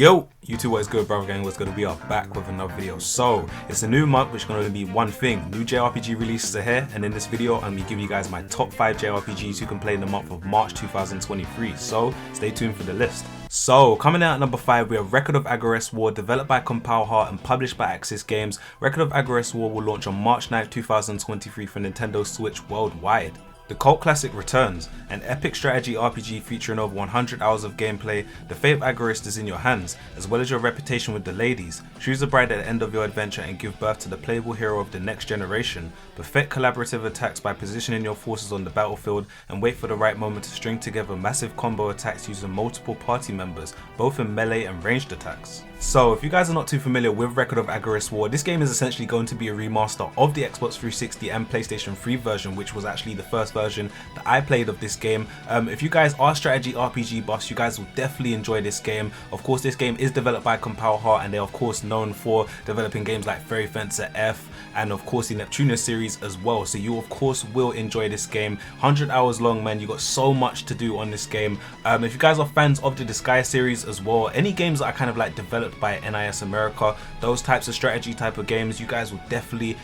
Yo, YouTube, what is good, brother gang? What's good? We are back with another video. So it's a new month, which is going to be one thing. New JRPG releases are here, and in this video I'm going to be giving you guys my top 5 JRPGs you can play in the month of March 2023. So stay tuned for the list. So coming out at number 5, we have Record of Agarest War, developed by Compile Heart and published by Axis Games. Record of Agarest War will launch on March 9th, 2023 for Nintendo Switch worldwide. The cult classic returns, an epic strategy RPG featuring over 100 hours of gameplay. The fate of Agarest is in your hands, as well as your reputation with the ladies. Choose a bride at the end of your adventure and give birth to the playable hero of the next generation. Perfect collaborative attacks by positioning your forces on the battlefield and wait for the right moment to string together massive combo attacks using multiple party members, both in melee and ranged attacks. So if you guys are not too familiar with Record of Agarest War, this game is essentially going to be a remaster of the Xbox 360 and PlayStation 3 version, which was actually the first version that I played of this game. If you guys are strategy RPG buffs, you guys will definitely enjoy this game. Of course, this game is developed by Compile Heart, and they're of course known for developing games like Fairy Fencer F and of course the Neptunia series as well. So you of course will enjoy this game. 100 hours long, man. You got so much to do on this game. If you guys are fans of the Disgaea series as well, any games that are kind of like developed by NIS America, those types of strategy type of games, you guys will definitely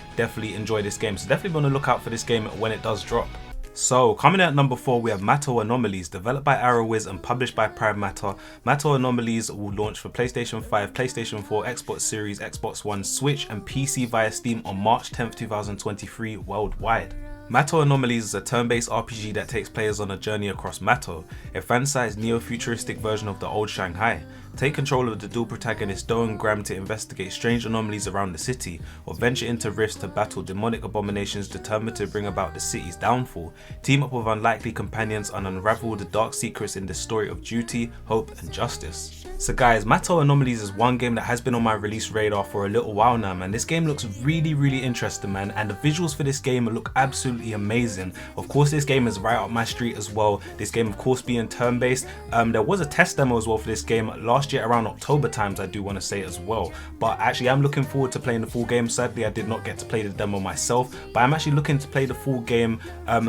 enjoy this game. So definitely be on the lookout for this game when it does drop. So coming out at number 4, we have Mato Anomolies, developed by Arrowwiz and published by Prime Matter. Mato Anomolies will launch for PlayStation 5, PlayStation 4, Xbox Series, Xbox One, Switch and PC via Steam on March 10th, 2023 worldwide. Mato Anomolies is a turn-based RPG that takes players on a journey across Mato, a fan-sized neo-futuristic version of the old Shanghai. Take control of the dual protagonist Do and Gram to investigate strange anomalies around the city, or venture into rifts to battle demonic abominations determined to bring about the city's downfall. Team up with unlikely companions and unravel the dark secrets in this story of duty, hope and justice. So guys, Mato Anomolies is one game that has been on my release radar for a little while now, man. This game looks really interesting, man, and the visuals for this game look absolutely amazing. Of course, this game is right up my street as well. This game of course being turn-based. There was a test demo as well for this game last year around October times, I do want to say as well, but actually I'm looking forward to playing the full game. Sadly I did not get to play the demo myself, but I'm actually looking to play the full game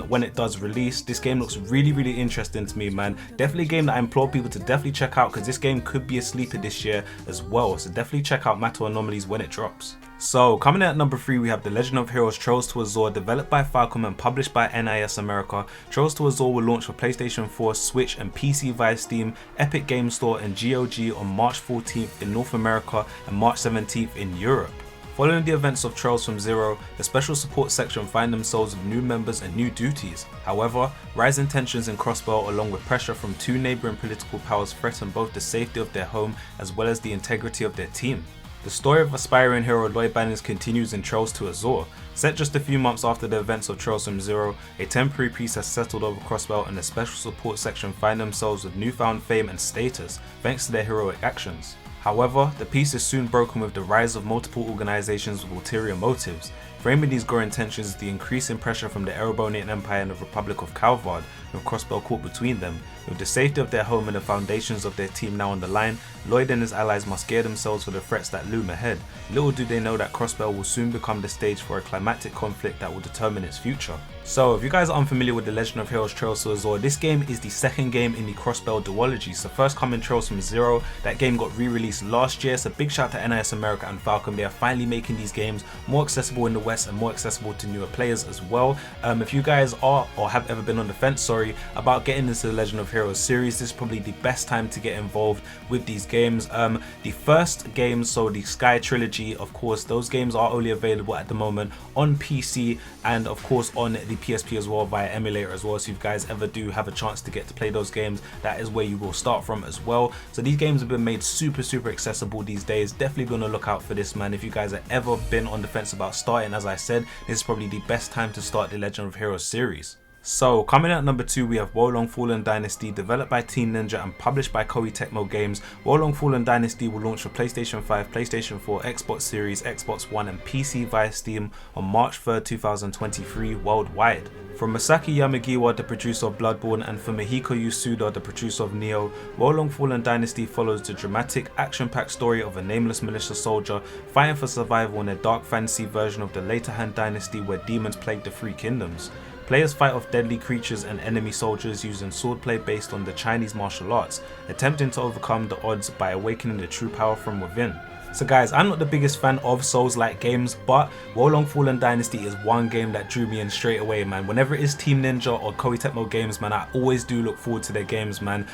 when it does release. This game looks really interesting to me, man. Definitely a game that I implore people to definitely check out, because this game could be a sleeper this year as well. So definitely check out Mato Anomolies when it drops. So coming in at number 3, we have The Legend of Heroes Trails to Azure, developed by Falcom and published by NIS America. Trails to Azure will launch for PlayStation 4, Switch and PC via Steam, Epic Games Store and GOG on March 14th in North America and March 17th in Europe. Following the events of Trails from Zero, the special support section find themselves with new members and new duties. However, rising tensions in Crossbelt along with pressure from 2 neighbouring political powers threaten both the safety of their home as well as the integrity of their team. The story of aspiring hero Lloyd Banners continues in Trails to Azure. Set just a few months after the events of Trails from Zero, a temporary peace has settled over Crossbelt and the special support section find themselves with newfound fame and status thanks to their heroic actions. However, the peace is soon broken with the rise of multiple organizations with ulterior motives. Framing these growing tensions is the increasing pressure from the Erebonian Empire and the Republic of Calvard, with Crossbelt caught between them. With the safety of their home and the foundations of their team now on the line, Lloyd and his allies must gear themselves for the threats that loom ahead. Little do they know that Crossbelt will soon become the stage for a climactic conflict that will determine its future. So if you guys are unfamiliar with The Legend of Heroes Trails to Azure, this game is the second game in the Crossbelt duology. So first coming Trails from Zero, that game got re-released last year, so big shout to NIS America and Falcom. They are finally making these games more accessible in the West and more accessible to newer players as well. If you guys are or have ever been on the fence, about getting into the Legend of Heroes series, this is probably the best time to get involved with these games. The first games, so the Sky Trilogy, of course, those games are only available at the moment on PC and of course on the PSP as well via emulator as well. So if you guys ever do have a chance to get to play those games, that is where you will start from as well. So these games have been made super accessible these days. Definitely be on the lookout for this, man. If you guys have ever been on the fence about starting, as I said, this is probably the best time to start the Legend of Heroes series. So coming out at number 2, we have Wolong Fallen Dynasty, developed by Team Ninja and published by Koei Tecmo Games. Wolong Fallen Dynasty will launch for PlayStation 5, PlayStation 4, Xbox Series, Xbox One and PC via Steam on March 3rd, 2023 worldwide. From Masaki Yamagiwa, the producer of Bloodborne, and Fumihiko Yasuda, the producer of Nioh, Wolong Fallen Dynasty follows the dramatic, action-packed story of a nameless militia soldier fighting for survival in a dark fantasy version of the later Han Dynasty where demons plague the 3 kingdoms. Players fight off deadly creatures and enemy soldiers using swordplay based on the Chinese martial arts, attempting to overcome the odds by awakening the true power from within. So guys, I'm not the biggest fan of Souls-like games, but Wolong Fallen Dynasty is one game that drew me in straight away, man. Whenever it is Team Ninja or Koei Tecmo games, man, I always do look forward to their games, man.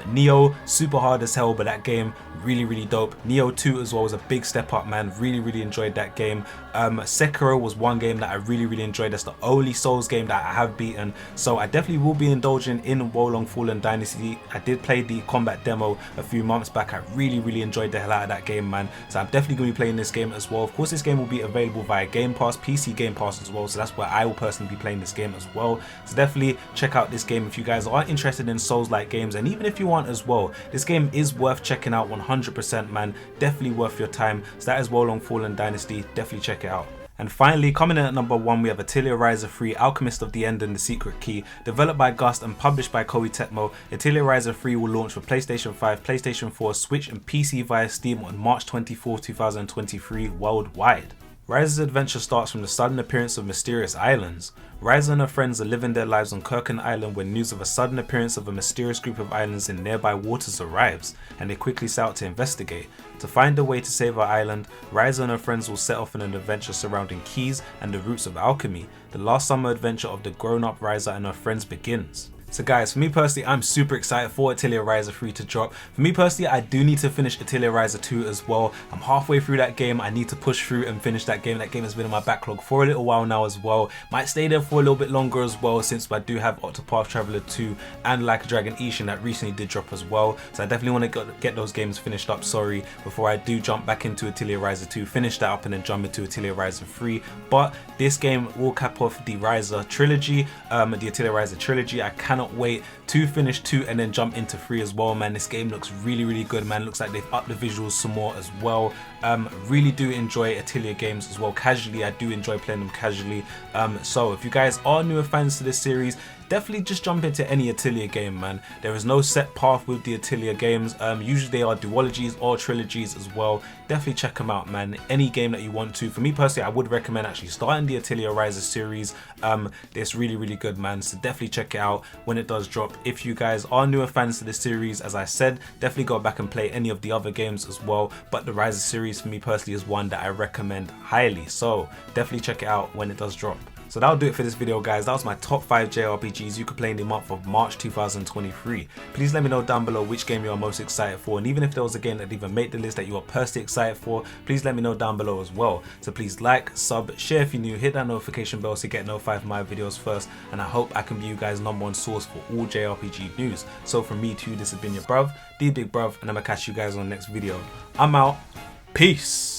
Neo, super hard as hell, but that game, really dope. Neo 2 as well was a big step up, man. Really enjoyed that game. Sekiro was one game that I really enjoyed. That's the only Souls game that I have beaten, so I definitely will be indulging in Wolong Fallen Dynasty. I did play the combat demo a few months back. I really enjoyed the hell out of that game, man. So I'm definitely going to be playing this game as well. Of course, this game will be available via Game Pass, PC Game Pass as well, so that's where I will personally be playing this game as well. So definitely check out this game if you guys are interested in Souls-like games, and even if you aren't as well, this game is worth checking out 100%, man. Definitely worth your time. So that is Wolong Fallen Dynasty. Definitely check it out. And finally, coming in at number 1, we have Atelier Ryza 3, Alchemist of the End and the Secret Key. Developed by Gust and published by Koei Tecmo, Atelier Ryza 3 will launch for PlayStation 5, PlayStation 4, Switch and PC via Steam on March 24, 2023 worldwide. Ryza's adventure starts from the sudden appearance of mysterious islands. Ryza and her friends are living their lives on Kirkin Island when news of a sudden appearance of a mysterious group of islands in nearby waters arrives, and they quickly set out to investigate. To find a way to save her island, Ryza and her friends will set off on an adventure surrounding keys and the roots of alchemy. The last summer adventure of the grown-up Ryza and her friends begins. So guys, for me personally, I'm super excited for Atelier Ryza 3 to drop. For me personally, I do need to finish Atelier Ryza 2 as well. I'm halfway through that game. I need to push through and finish that game. That game has been in my backlog for a little while now as well. Might stay there for a little bit longer as well, since I do have Octopath Traveler 2 and Like a Dragon Ishin that recently did drop as well. So I definitely want to get those games finished up, before I do jump back into Atelier Ryza 2, finish that up and then jump into Atelier Ryza 3. But this game will cap off the Ryza trilogy, the Atelier Ryza trilogy. I cannot wait to finish 2 and then jump into 3 as well, man. This game looks really good, man. Looks like they've upped the visuals some more as well. Really do enjoy Atelier games as well. Casually, I do enjoy playing them casually. So if you guys are newer fans to this series, definitely just jump into any Atelier game, man. There is no set path with the Atelier games. Usually they are duologies or trilogies as well. Definitely check them out, man. Any game that you want to. For me personally, I would recommend actually starting the Atelier Ryza series. It's really good, man. So definitely check it out when it does drop. If you guys are newer fans to this series, as I said, definitely go back and play any of the other games as well. But the Ryza series for me personally is one that I recommend highly. So definitely check it out when it does drop. So that'll do it for this video, guys. That was my top 5 JRPGs you could play in the month of March 2023. Please let me know down below which game you are most excited for, and even if there was a game that even made the list that you are personally excited for, please let me know down below as well. So please like, sub, share if you're new, hit that notification bell so you get notified of my videos first, and I hope I can be you guys' #1 source for all JRPG news. So from me to you, this has been your bruv, the big bruv, and I'm gonna catch you guys on the next video. I'm out. Peace.